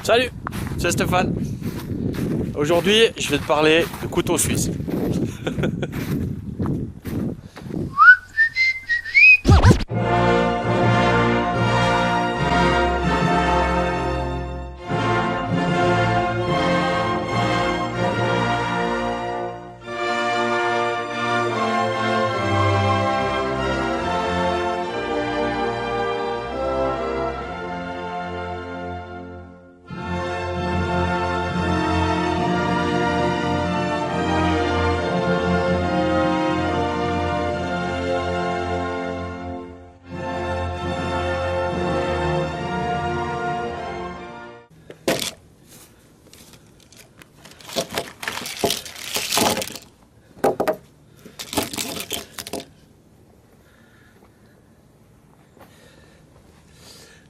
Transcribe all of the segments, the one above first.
Salut, c'est Stéphane. Aujourd'hui, je vais te parler de couteau suisse.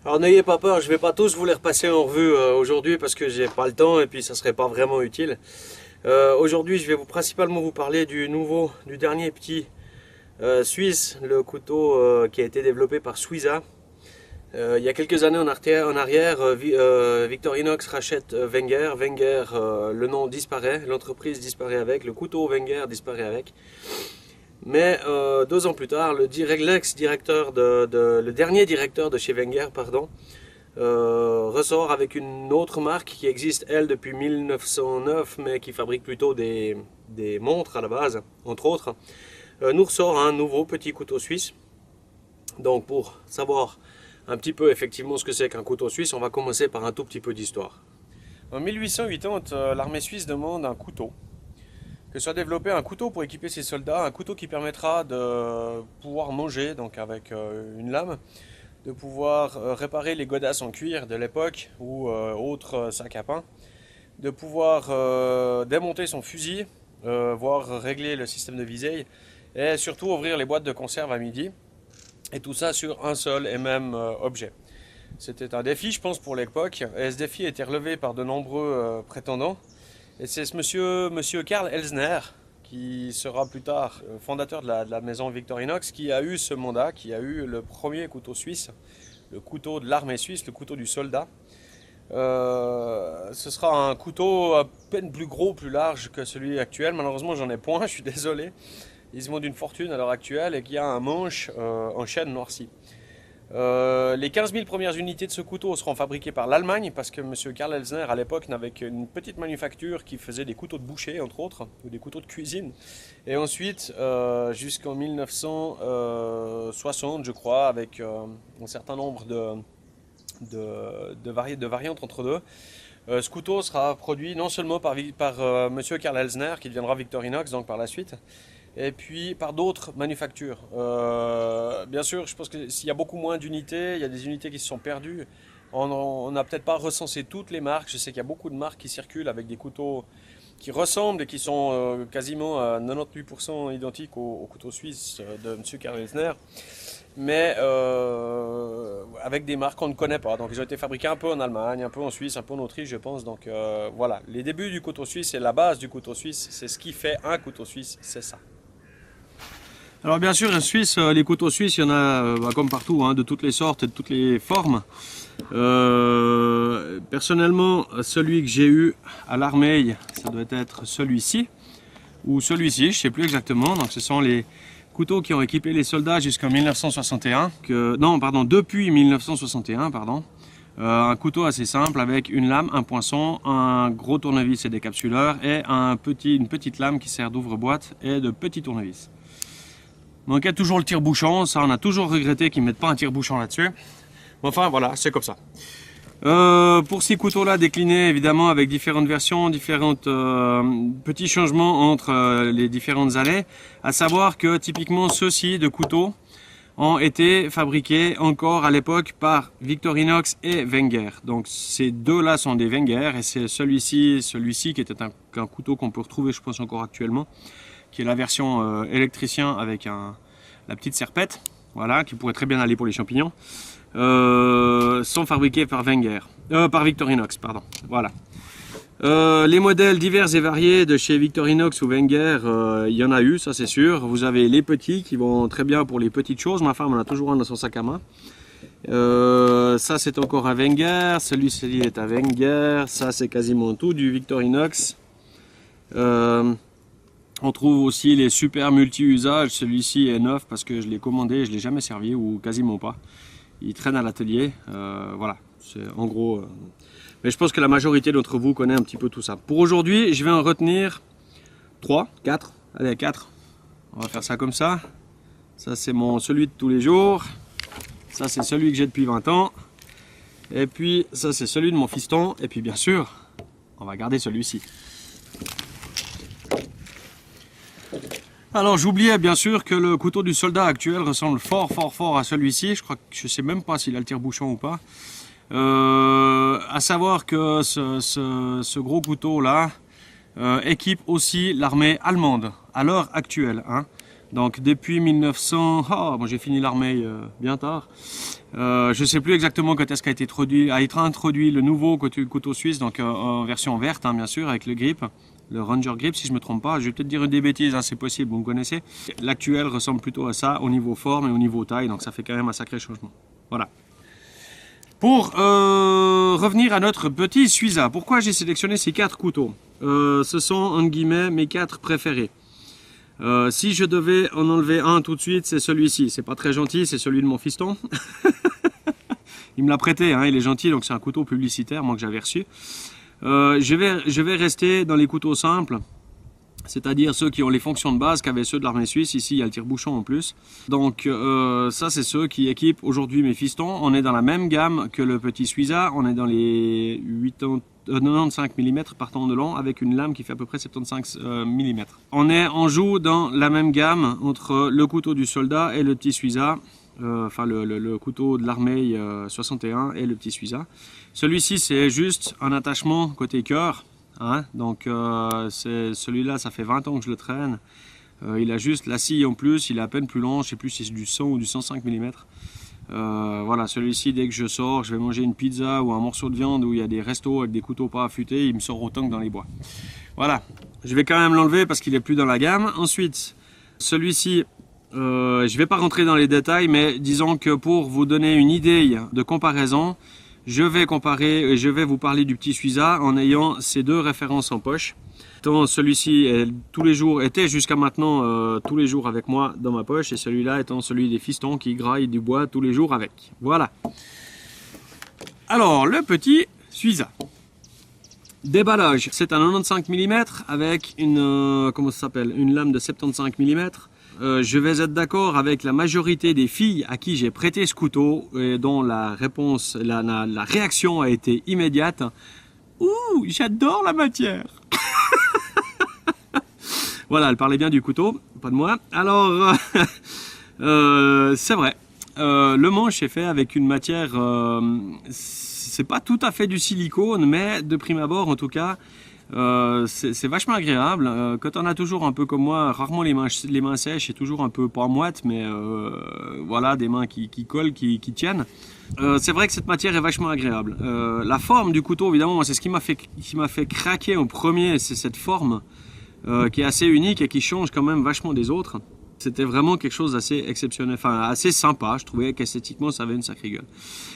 Alors n'ayez pas peur, je ne vais pas tous vous les repasser en revue aujourd'hui parce que j'ai pas le temps et puis ça serait pas vraiment utile. Aujourd'hui je vais principalement vous parler du dernier petit suisse, le couteau qui a été développé par Suiza. Il y a quelques années en arrière, Victorinox rachète Wenger. Wenger, le nom disparaît, l'entreprise disparaît avec, le couteau Wenger disparaît avec. Mais 2 ans plus tard, le dernier directeur de chez Wenger, ressort avec une autre marque qui existe elle depuis 1909, mais qui fabrique plutôt des montres à la base, entre autres. Nous ressort un nouveau petit couteau suisse. Donc pour savoir un petit peu effectivement ce que c'est qu'un couteau suisse, on va commencer par un tout petit peu d'histoire. En 1880, l'armée suisse demande un couteau. Que soit développé un couteau pour équiper ses soldats, un couteau qui permettra de pouvoir manger, donc avec une lame, de pouvoir réparer les godasses en cuir de l'époque ou autres sacs à pain, de pouvoir démonter son fusil, voire régler le système de visée, et surtout ouvrir les boîtes de conserve à midi, et tout ça sur un seul et même objet. C'était un défi, je pense, pour l'époque, et ce défi a été relevé par de nombreux prétendants. Et c'est ce monsieur Karl Elsner, qui sera plus tard fondateur de la maison Victorinox, qui a eu ce mandat, qui a eu le premier couteau suisse, le couteau de l'armée suisse, le couteau du soldat. Ce sera un couteau à peine plus gros, plus large que celui actuel. Malheureusement, j'en ai point, je suis désolé. Ils se montent d'une fortune à l'heure actuelle et qu'il y a un manche en chêne noirci. Les 15 000 premières unités de ce couteau seront fabriquées par l'Allemagne parce que M. Karl Elsner à l'époque n'avait qu'une petite manufacture qui faisait des couteaux de boucher entre autres, ou des couteaux de cuisine. Et ensuite jusqu'en 1960 je crois, avec un certain nombre de variantes entre deux. Ce couteau sera produit non seulement par M. Karl Elsner qui deviendra Victorinox donc par la suite, et puis par d'autres manufactures. Bien sûr, je pense que s'il y a beaucoup moins d'unités, il y a des unités qui se sont perdues. On n'a peut-être pas recensé toutes les marques. Je sais qu'il y a beaucoup de marques qui circulent avec des couteaux qui ressemblent et qui sont quasiment à 98% identiques au couteau suisse de M. Karl Elsner. Mais avec des marques qu'on ne connaît pas. Donc ils ont été fabriqués un peu en Allemagne, un peu en Suisse, un peu en Autriche je pense. Donc voilà, les débuts du couteau suisse et la base du couteau suisse, c'est ce qui fait un couteau suisse, c'est ça. Alors bien sûr, en Suisse, les couteaux suisses, il y en a comme partout, hein, de toutes les sortes et de toutes les formes. Personnellement, celui que j'ai eu à l'armée, ça doit être celui-ci, ou celui-ci, je ne sais plus exactement. Donc ce sont les couteaux qui ont équipé les soldats jusqu'en 1961, depuis 1961, pardon. Un couteau assez simple avec une lame, un poinçon, un gros tournevis et décapsuleur, et une petite lame qui sert d'ouvre-boîte et de petit tournevis. Manquait toujours le tire-bouchon, ça on a toujours regretté qu'ils ne mettent pas un tire-bouchon là-dessus. Enfin voilà, c'est comme ça. Pour ces couteaux-là déclinés évidemment avec différentes versions, petits changements entre les différentes années, à savoir que typiquement ceux-ci de couteaux ont été fabriqués encore à l'époque par Victorinox et Wenger. Donc ces deux-là sont des Wenger et c'est celui-ci qui était un couteau qu'on peut retrouver je pense encore actuellement, qui est la version électricien avec la petite serpette, voilà, qui pourrait très bien aller pour les champignons, sont fabriqués par Victorinox, pardon. Voilà. Les modèles divers et variés de chez Victorinox ou Wenger, il y en a eu, ça c'est sûr. Vous avez les petits qui vont très bien pour les petites choses. Ma femme en a toujours un dans son sac à main. Ça c'est encore à Wenger, celui-ci est à Wenger, ça c'est quasiment tout du Victorinox. On trouve aussi les super multi-usages, celui-ci est neuf parce que je l'ai commandé, je ne l'ai jamais servi ou quasiment pas. Il traîne à l'atelier, voilà, c'est en gros... Mais je pense que la majorité d'entre vous connaît un petit peu tout ça. Pour aujourd'hui, je vais en retenir 3, 4, allez 4. On va faire ça comme ça. Ça c'est celui de tous les jours. Ça c'est celui que j'ai depuis 20 ans. Et puis ça c'est celui de mon fiston. Et puis bien sûr, on va garder celui-ci. Alors j'oubliais bien sûr que le couteau du soldat actuel ressemble fort à celui-ci. Je crois que je sais même pas s'il a le tire-bouchon ou pas. À savoir que ce gros couteau là équipe aussi l'armée allemande à l'heure actuelle. Hein. Donc depuis 1900, bon, j'ai fini l'armée bien tard. Je ne sais plus exactement quand est-ce qu'a été introduit le nouveau couteau suisse, donc en version verte hein, bien sûr, avec le grip, le Ranger grip si je ne me trompe pas. Je vais peut-être dire des bêtises, hein, c'est possible, vous me connaissez. L'actuel ressemble plutôt à ça au niveau forme et au niveau taille, donc ça fait quand même un sacré changement. Voilà. Pour revenir à notre petit Suiza, pourquoi j'ai sélectionné ces 4 couteaux? Ce sont, entre guillemets, mes 4 préférés. Si je devais en enlever un tout de suite, c'est celui-ci. C'est pas très gentil, c'est celui de mon fiston. Il me l'a prêté, hein, il est gentil, donc c'est un couteau publicitaire, moi que j'avais reçu. Je vais rester dans les couteaux simples, c'est-à-dire ceux qui ont les fonctions de base qu'avaient ceux de l'armée suisse. Ici, il y a le tire-bouchon en plus. Donc ça, c'est ceux qui équipent aujourd'hui mes fistons. On est dans la même gamme que le petit Suiza. On est dans les 95 mm par temps de long avec une lame qui fait à peu près 75 mm. On joue dans la même gamme entre le couteau du soldat et le petit Suiza. Enfin le couteau de l'armée 61 et le petit Suiza. Celui-ci, c'est juste un attachement côté cœur. Hein, donc celui-là, ça fait 20 ans que je le traîne. Il a juste la scie en plus, il est à peine plus long, je sais plus si c'est du 100 ou du 105 mm. Voilà, celui-ci, dès que je sors, je vais manger une pizza ou un morceau de viande où il y a des restos avec des couteaux pas affûtés, il me sort autant que dans les bois. Voilà, je vais quand même l'enlever parce qu'il est plus dans la gamme. Ensuite, celui-ci, je vais pas rentrer dans les détails, mais disons que pour vous donner une idée de comparaison, je vais comparer et je vais vous parler du petit Suiza en ayant ces 2 références en poche. Tant celui-ci tous les jours était jusqu'à maintenant tous les jours avec moi dans ma poche, et celui-là étant celui des fistons qui graillent du bois tous les jours avec. Voilà. Alors le petit Suiza. Déballage, c'est un 95 mm avec une comment ça s'appelle, une lame de 75 mm. Je vais être d'accord avec la majorité des filles à qui j'ai prêté ce couteau et dont la réponse, la réaction a été immédiate. Ouh, j'adore la matière. Voilà, elle parlait bien du couteau, pas de moi. Alors, c'est vrai, le manche est fait avec une matière, c'est pas tout à fait du silicone, mais de prime abord en tout cas, c'est vachement agréable. Quand on a toujours un peu comme moi, rarement les mains sèches et toujours un peu pas moite, mais voilà, des mains qui collent, qui tiennent. C'est vrai que cette matière est vachement agréable. La forme du couteau, évidemment, c'est ce qui m'a fait craquer en premier, c'est cette forme qui est assez unique et qui change quand même vachement des autres. C'était vraiment quelque chose d'assez exceptionnel, enfin assez sympa. Je trouvais qu'esthétiquement ça avait une sacrée gueule.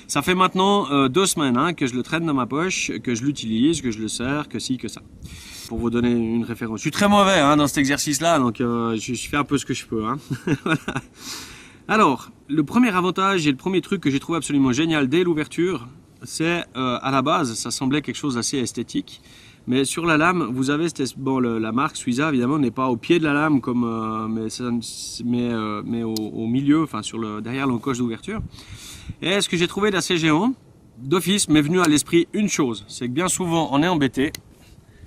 Ça fait maintenant 2 semaines hein, que je le traîne dans ma poche, que je l'utilise, que je le sers, que ci, que ça. Pour vous donner une référence. Je suis très mauvais hein, dans cet exercice-là, donc je fais un peu ce que je peux. Hein. Voilà. Alors, le premier avantage et le premier truc que j'ai trouvé absolument génial dès l'ouverture, c'est à la base, ça semblait quelque chose d'assez esthétique. Mais sur la lame, vous avez bon, la marque Suiza évidemment n'est pas au pied de la lame comme mais au milieu, enfin derrière l'encoche d'ouverture. Et ce que j'ai trouvé d'assez géant, d'office m'est venu à l'esprit une chose, c'est que bien souvent on est embêté.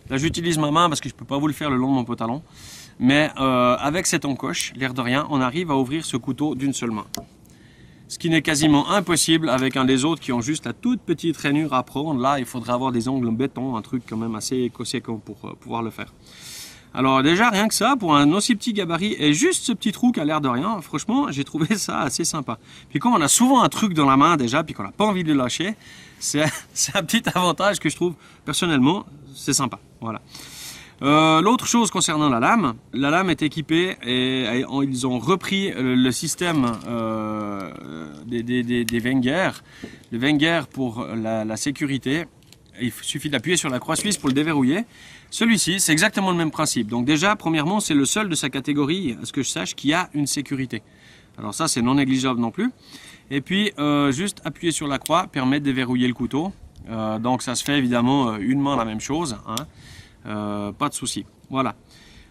Là j'utilise ma main parce que je peux pas vous le faire le long de mon pantalon, mais avec cette encoche, l'air de rien, on arrive à ouvrir ce couteau d'une seule main. Ce qui n'est quasiment impossible avec un des autres qui ont juste la toute petite rainure à prendre. Là, il faudrait avoir des ongles en béton, un truc quand même assez conséquent pour pouvoir le faire. Alors déjà, rien que ça, pour un aussi petit gabarit et juste ce petit trou qui a l'air de rien, franchement, j'ai trouvé ça assez sympa. Puis comme on a souvent un truc dans la main déjà, puis qu'on n'a pas envie de le lâcher, c'est un petit avantage que je trouve, personnellement, c'est sympa. Voilà. L'autre chose concernant la lame est équipée et ils ont repris le système des Wenger. Le Wenger pour la sécurité, il suffit d'appuyer sur la croix suisse pour le déverrouiller. Celui-ci, c'est exactement le même principe. Donc déjà, premièrement, c'est le seul de sa catégorie, à ce que je sache, qui a une sécurité. Alors ça, c'est non négligeable non plus. Et puis, juste appuyer sur la croix permet de déverrouiller le couteau. Donc ça se fait évidemment une main la même chose, hein. Pas de souci. Voilà.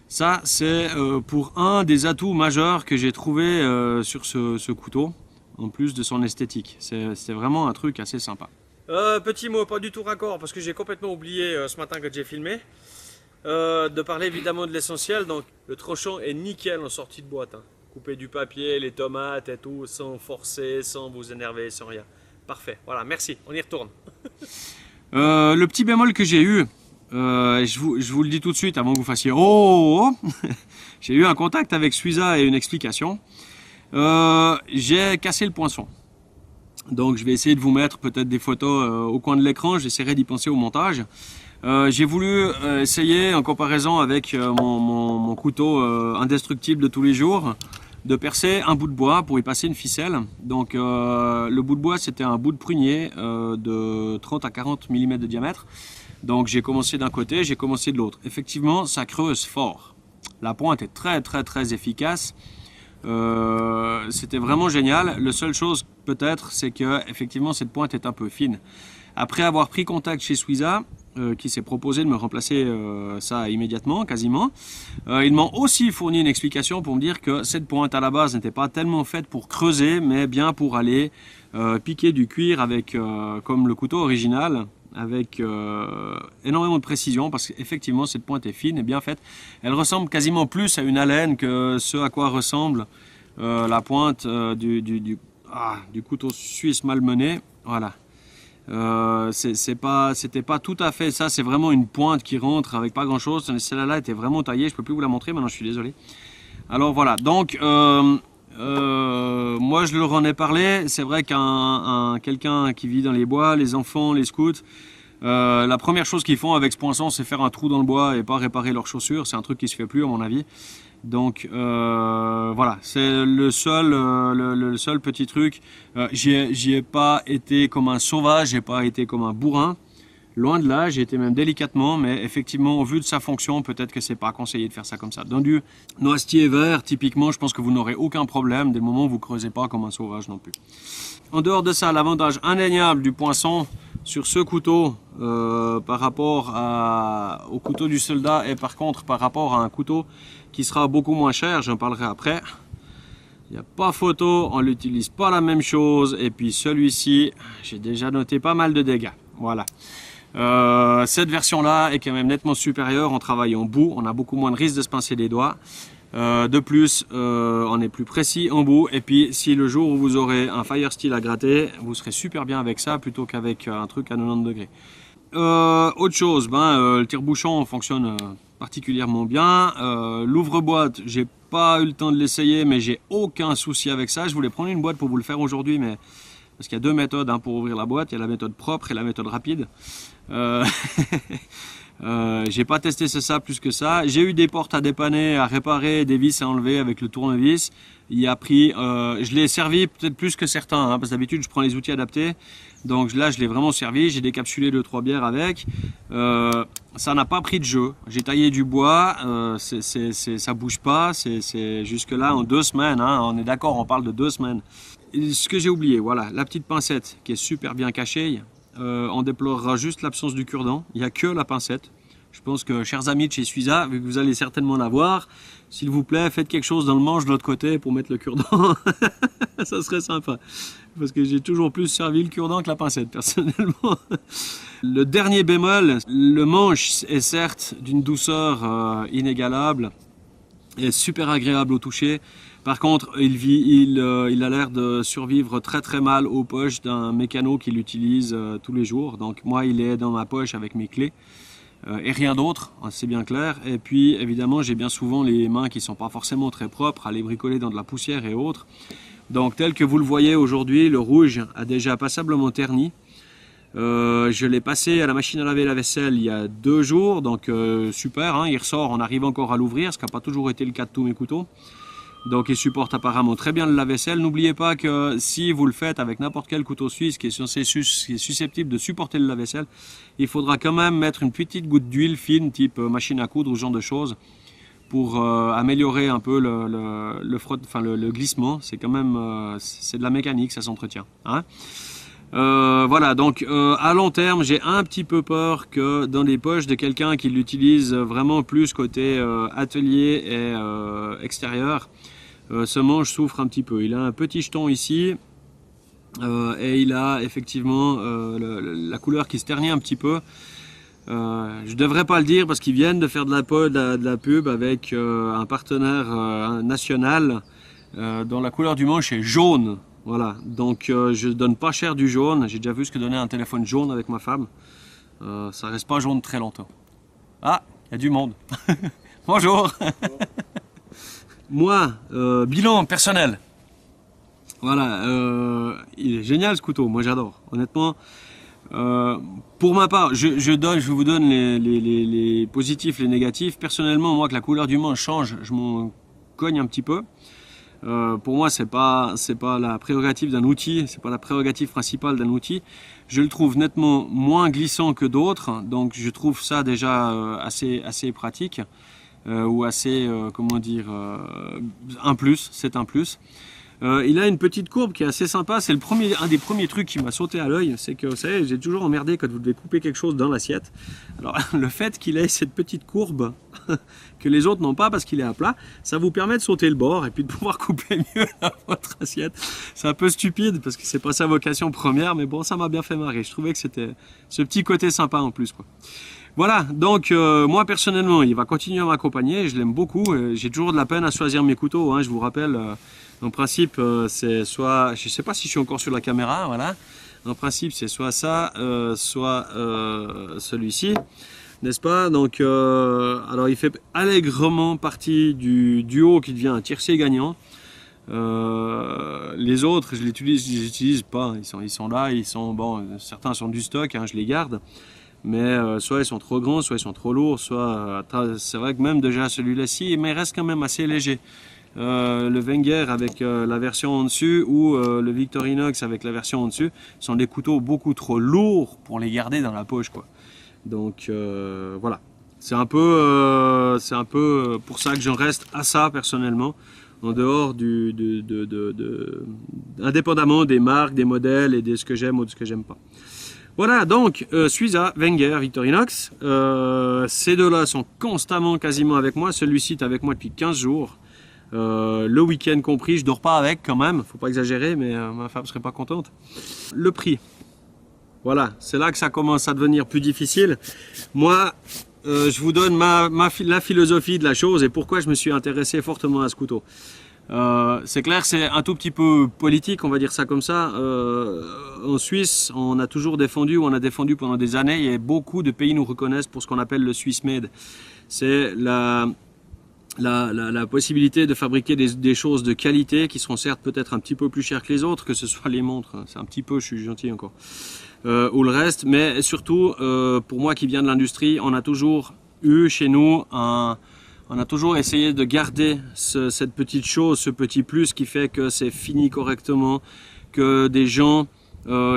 Ça, c'est pour un des atouts majeurs que j'ai trouvé sur ce couteau, en plus de son esthétique. C'est vraiment un truc assez sympa. Petit mot, pas du tout raccord, parce que j'ai complètement oublié ce matin quand j'ai filmé, de parler évidemment de l'essentiel. Donc le tranchant est nickel en sortie de boîte, hein. Couper du papier, les tomates et tout, sans forcer, sans vous énerver, sans rien. Parfait, voilà, merci, on y retourne. Le petit bémol que j'ai eu, je vous le dis tout de suite avant que vous fassiez oh, oh. J'ai eu un contact avec Suiza et une explication. J'ai cassé le poinçon. Donc je vais essayer de vous mettre peut-être des photos au coin de l'écran, j'essaierai d'y penser au montage. J'ai voulu essayer en comparaison avec mon couteau indestructible de tous les jours, de percer un bout de bois pour y passer une ficelle. Donc le bout de bois, c'était un bout de prunier de 30 à 40 mm de diamètre. Donc j'ai commencé d'un côté, j'ai commencé de l'autre. Effectivement, ça creuse fort. La pointe est très efficace. C'était vraiment génial. La seule chose peut-être, c'est que effectivement cette pointe est un peu fine. Après avoir pris contact chez Suiza, qui s'est proposé de me remplacer ça immédiatement, quasiment, ils m'ont aussi fourni une explication pour me dire que cette pointe à la base n'était pas tellement faite pour creuser, mais bien pour aller piquer du cuir avec, comme le couteau original, avec énormément de précision, parce qu'effectivement cette pointe est fine et bien faite. Elle ressemble quasiment plus à une alène que ce à quoi ressemble la pointe du couteau suisse malmené. Voilà. C'était pas tout à fait ça, c'est vraiment une pointe qui rentre avec pas grand chose. Celle-là était vraiment taillée, je peux plus vous la montrer maintenant, je suis désolé. Alors voilà, donc moi je leur en ai parlé. C'est vrai qu'un quelqu'un qui vit dans les bois, les enfants, les scouts, la première chose qu'ils font avec ce poinçon, c'est faire un trou dans le bois et pas réparer leurs chaussures. C'est un truc qui se fait plus à mon avis. Donc voilà, c'est le seul petit truc. J'y ai pas été comme un sauvage, j'ai pas été comme un bourrin. Loin de là, j'ai été même délicatement, mais effectivement, au vu de sa fonction, peut-être que c'est pas conseillé de faire ça comme ça. Dans du noisetier vert, typiquement, je pense que vous n'aurez aucun problème dès le moment où vous creusez pas comme un sauvage non plus. En dehors de ça, l'avantage indéniable du poinçon sur ce couteau par rapport au couteau du soldat et par contre par rapport à un couteau qui sera beaucoup moins cher, j'en parlerai après. Il n'y a pas photo, on n'utilise pas la même chose et puis celui-ci, j'ai déjà noté pas mal de dégâts. Voilà. Cette version-là est quand même nettement supérieure en travail en bout, on a beaucoup moins de risque de se pincer les doigts. De plus, on est plus précis en bout et puis si le jour où vous aurez un fire steel à gratter, vous serez super bien avec ça plutôt qu'avec un truc à 90 degrés. Autre chose, le tire-bouchon fonctionne particulièrement bien. L'ouvre-boîte, j'ai pas eu le temps de l'essayer mais j'ai aucun souci avec ça. Je voulais prendre une boîte pour vous le faire aujourd'hui, mais parce qu'il y a deux méthodes pour ouvrir la boîte, il y a la méthode propre et la méthode rapide. J'ai pas testé ça plus que ça. J'ai eu des portes à dépanner, à réparer, des vis à enlever avec le tournevis. Il a pris, je l'ai servi peut-être plus que certains, parce que d'habitude je prends les outils adaptés. Donc là je l'ai vraiment servi, j'ai décapsulé 2-3 bières avec. Ça n'a pas pris de jeu. J'ai taillé du bois, ça bouge pas. C'est jusque là en 2 semaines. Hein, on est d'accord, on parle de 2 semaines. Et ce que j'ai oublié, voilà, la petite pincette qui est super bien cachée. On déplorera juste l'absence du cure-dent. Il n'y a que la pincette. Je pense que, chers amis de chez Suiza, vu que vous allez certainement l'avoir, s'il vous plaît, faites quelque chose dans le manche de l'autre côté pour mettre le cure-dent. Ça serait sympa. Parce que j'ai toujours plus servi le cure-dent que la pincette, personnellement. Le dernier bémol, le manche est certes d'une douceur inégalable et super agréable au toucher. Par contre, il a l'air de survivre très mal aux poches d'un mécano qui l'utilise tous les jours. Donc moi, il est dans ma poche avec mes clés et rien d'autre, c'est bien clair. Et puis évidemment, j'ai bien souvent les mains qui ne sont pas forcément très propres, à les bricoler dans de la poussière et autres. Donc tel que vous le voyez aujourd'hui, le rouge a déjà passablement terni. Je l'ai passé à la machine à laver la vaisselle il y a 2 jours, donc super, hein, il ressort, on arrive encore à l'ouvrir, ce qui n'a pas toujours été le cas de tous mes couteaux. Donc il supporte apparemment très bien le lave-vaisselle. N'oubliez pas que si vous le faites avec n'importe quel couteau suisse qui est susceptible de supporter le lave-vaisselle, il faudra quand même mettre une petite goutte d'huile fine, type machine à coudre ou ce genre de choses, pour améliorer un peu le glissement. C'est quand même c'est de la mécanique, ça s'entretient. Hein. Voilà, donc à long terme, j'ai un petit peu peur que dans les poches de quelqu'un qui l'utilise vraiment plus côté atelier et extérieur, ce manche souffre un petit peu. Il a un petit jeton ici et il a effectivement la couleur qui se ternit un petit peu. Je devrais pas le dire parce qu'ils viennent de faire de la pub avec un partenaire national dont la couleur du manche est jaune. Voilà, donc je donne pas cher du jaune. J'ai déjà vu ce que donnait un téléphone jaune avec ma femme. Ça reste pas jaune très longtemps. Ah, il y a du monde. Bonjour. Moi, bilan personnel. Voilà, il est génial ce couteau, moi j'adore. Honnêtement, pour ma part, je vous donne les positifs, les négatifs. Personnellement, moi que la couleur du manche change, je m'en cogne un petit peu. Pour moi, c'est pas la prérogative d'un outil, c'est pas la prérogative principale d'un outil. Je le trouve nettement moins glissant que d'autres, donc je trouve ça déjà assez pratique ou assez comment dire un plus. C'est un plus. Il a une petite courbe qui est assez sympa. C'est un des premiers trucs qui m'a sauté à l'œil. C'est que, vous savez, j'ai toujours emmerdé quand vous devez couper quelque chose dans l'assiette. Alors, le fait qu'il ait cette petite courbe que les autres n'ont pas parce qu'il est à plat, ça vous permet de sauter le bord et puis de pouvoir couper mieux votre assiette. C'est un peu stupide parce que c'est pas sa vocation première, mais bon, ça m'a bien fait marrer. Je trouvais que c'était ce petit côté sympa en plus, quoi. Voilà, donc moi personnellement, il va continuer à m'accompagner, je l'aime beaucoup. J'ai toujours de la peine à choisir mes couteaux, hein, je vous rappelle. En principe, c'est soit, je ne sais pas si je suis encore sur la caméra, voilà. En principe, c'est soit ça, soit celui-ci, n'est-ce pas? Donc, alors il fait allègrement partie du duo qui devient un tiercé gagnant. Les autres, je les utilise pas. Ils sont là, bon, certains sont du stock, hein, je les garde. Mais soit ils sont trop grands, soit ils sont trop lourds, soit c'est vrai que même déjà celui-là-ci, mais il reste quand même assez léger. Le Wenger avec la version en dessus ou le Victorinox avec la version en dessus sont des couteaux beaucoup trop lourds pour les garder dans la poche, quoi. Donc voilà, c'est un peu pour ça que j'en reste à ça personnellement, en dehors indépendamment des marques, des modèles et de ce que j'aime ou de ce que j'aime pas. Voilà, donc Suiza, Wenger, Victorinox, ces deux-là sont constamment quasiment avec moi. Celui-ci est avec moi depuis 15 jours, le week-end compris. Je dors pas avec quand même, faut pas exagérer, mais ma femme serait pas contente. Le prix, voilà, c'est là que ça commence à devenir plus difficile. Moi, je vous donne la philosophie de la chose et pourquoi je me suis intéressé fortement à ce couteau. C'est clair, c'est un tout petit peu politique, on va dire ça comme ça. En Suisse, on a toujours défendu, on a défendu pendant des années, et beaucoup de pays nous reconnaissent pour ce qu'on appelle le Swiss Made. C'est la possibilité de fabriquer des choses de qualité qui seront certes peut-être un petit peu plus chères que les autres, que ce soit les montres, c'est un petit peu, je suis gentil encore, ou le reste, mais surtout, pour moi qui viens de l'industrie, on a toujours eu chez nous on a toujours essayé de garder cette petite chose, ce petit plus qui fait que c'est fini correctement, que des gens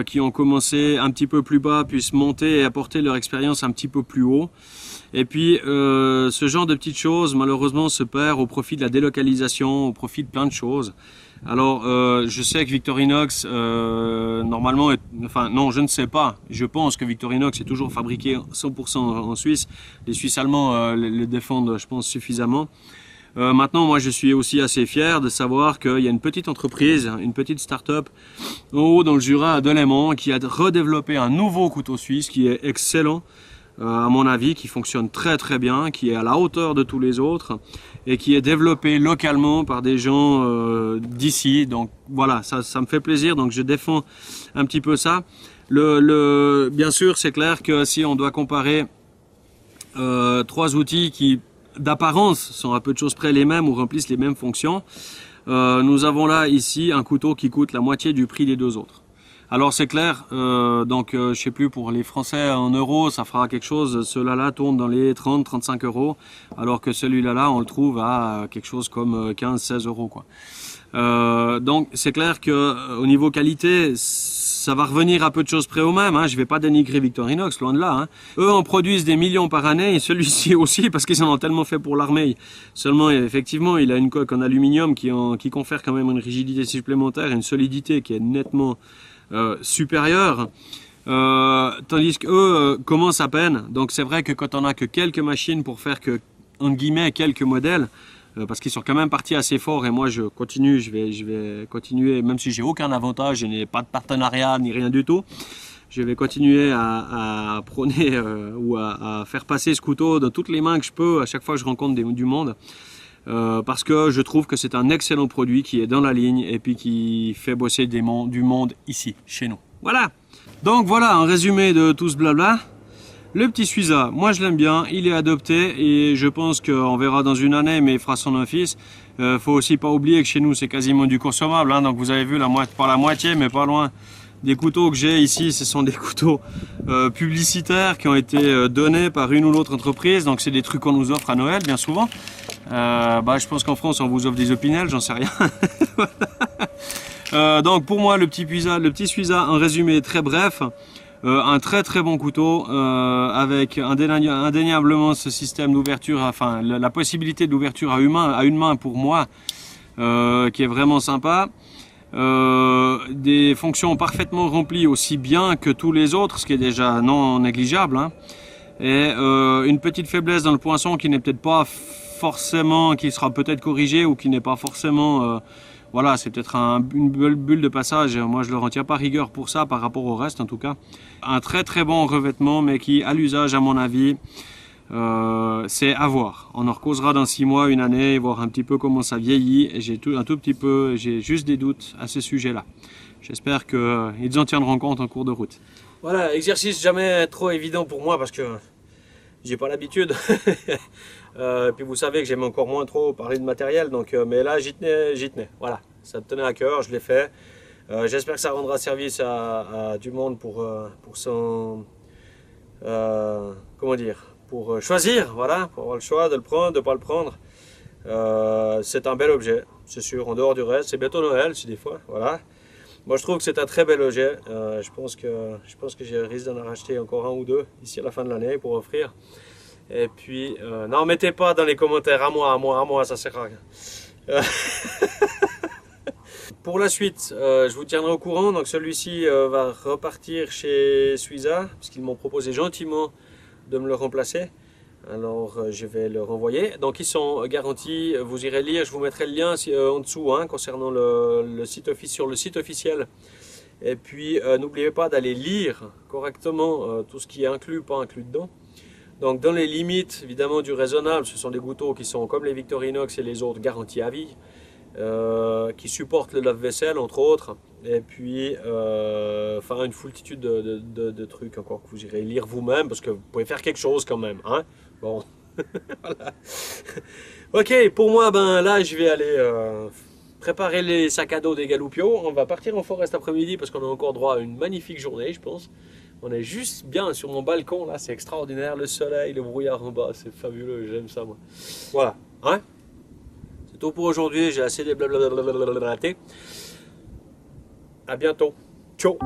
qui ont commencé un petit peu plus bas puissent monter et apporter leur expérience un petit peu plus haut. Et puis ce genre de petites choses malheureusement se perd au profit de la délocalisation, au profit de plein de choses. Alors je sais que Victorinox normalement, enfin non, je ne sais pas, je pense que Victorinox est toujours fabriqué 100% en Suisse. Les Suisses allemands le défendent, je pense, suffisamment. Maintenant, moi je suis aussi assez fier de savoir qu'il y a une petite entreprise, une petite start-up en haut dans le Jura à Delémont qui a redéveloppé un nouveau couteau suisse qui est excellent. À mon avis, qui fonctionne très très bien, qui est à la hauteur de tous les autres et qui est développé localement par des gens d'ici. Donc voilà, ça me fait plaisir, donc je défends un petit peu ça. Bien sûr, c'est clair que si on doit comparer trois outils qui d'apparence sont à peu de choses près les mêmes ou remplissent les mêmes fonctions, nous avons là ici un couteau qui coûte la moitié du prix des deux autres. Alors c'est clair, je sais plus, pour les Français en euros, ça fera quelque chose, ceux-là tournent dans les 30-35 euros, alors que celui-là, on le trouve à quelque chose comme 15-16 euros, quoi. Donc c'est clair que au niveau qualité, ça va revenir à peu de choses près au même, hein. Je vais pas dénigrer Victorinox, loin de là, hein. Eux en produisent des millions par année, et celui-ci aussi, parce qu'ils en ont tellement fait pour l'armée. Seulement, effectivement, il a une coque en aluminium qui confère quand même une rigidité supplémentaire et une solidité qui est nettement supérieure. Tandis qu'eux commencent à peine. Donc c'est vrai que quand on a que quelques machines pour faire que, entre guillemets, quelques modèles, parce qu'ils sont quand même partis assez forts, et moi je continue, je vais continuer, même si j'ai aucun avantage, je n'ai pas de partenariat ni rien du tout, je vais continuer à prôner ou à faire passer ce couteau dans toutes les mains que je peux à chaque fois que je rencontre du monde, parce que je trouve que c'est un excellent produit qui est dans la ligne et puis qui fait bosser du monde ici, chez nous. Voilà, donc voilà un résumé de tout ce blabla. Le petit Suiza, moi je l'aime bien, il est adopté et je pense qu'on verra dans une année, mais il fera son office. Faut aussi pas oublier que chez nous c'est quasiment du consommable, hein, donc vous avez vu pas la moitié mais pas loin des couteaux que j'ai ici, ce sont des couteaux publicitaires qui ont été donnés par une ou l'autre entreprise, donc c'est des trucs qu'on nous offre à Noël bien souvent. Je pense qu'en France on vous offre des Opinel, j'en sais rien. Donc pour moi le petit Suiza, un résumé très bref. Un très très bon couteau avec indéniablement ce système d'ouverture, enfin la possibilité d'ouverture à une main pour moi qui est vraiment sympa. Des fonctions parfaitement remplies aussi bien que tous les autres, ce qui est déjà non négligeable, hein. Et une petite faiblesse dans le poinçon qui n'est peut-être pas forcément, qui sera peut-être corrigée ou qui n'est pas forcément... voilà, c'est peut-être une bulle de passage, moi je ne le retiens pas rigueur pour ça par rapport au reste en tout cas. Un très très bon revêtement mais qui à l'usage à mon avis, c'est à voir. On en recausera dans 6 mois, une année, voir un petit peu comment ça vieillit et j'ai juste des doutes à ce sujet-là. J'espère qu'ils en tiendront compte en cours de route. Voilà, exercice jamais trop évident pour moi parce que j'ai pas l'habitude. Puis vous savez que j'aime encore moins trop parler de matériel, donc, mais là j'y tenais, voilà, ça me tenait à cœur, je l'ai fait. J'espère que ça rendra service à du monde pour son, comment dire, pour choisir, voilà, pour avoir le choix de le prendre, de ne pas le prendre. C'est un bel objet, c'est sûr, en dehors du reste, c'est bientôt Noël, si des fois, voilà. Moi je trouve que c'est un très bel objet, je pense que je risque d'en racheter encore un ou deux ici à la fin de l'année pour offrir. Et puis, n'en mettez pas dans les commentaires à moi, ça sert à rien. Pour la suite, je vous tiendrai au courant. Donc celui-ci va repartir chez Suiza, parce qu'ils m'ont proposé gentiment de me le remplacer. Alors je vais le renvoyer. Donc ils sont garantis, vous irez lire, je vous mettrai le lien en dessous hein, concernant sur le site officiel. Et puis n'oubliez pas d'aller lire correctement tout ce qui est inclus, pas inclus dedans. Donc dans les limites évidemment du raisonnable, ce sont des couteaux qui sont comme les Victorinox et les autres garantis à vie, qui supportent le lave-vaisselle entre autres, et puis enfin une foultitude de trucs encore que vous irez lire vous-même parce que vous pouvez faire quelque chose quand même, hein. Bon, voilà. Ok, pour moi ben là je vais aller préparer les sacs à dos des Galupio. On va partir en forêt cet après-midi parce qu'on a encore droit à une magnifique journée je pense. On est juste bien sur mon balcon là, c'est extraordinaire, le soleil, le brouillard en bas, c'est fabuleux, j'aime ça moi. Voilà, hein? C'est tout pour aujourd'hui, j'ai assez de blablabla. À bientôt, ciao.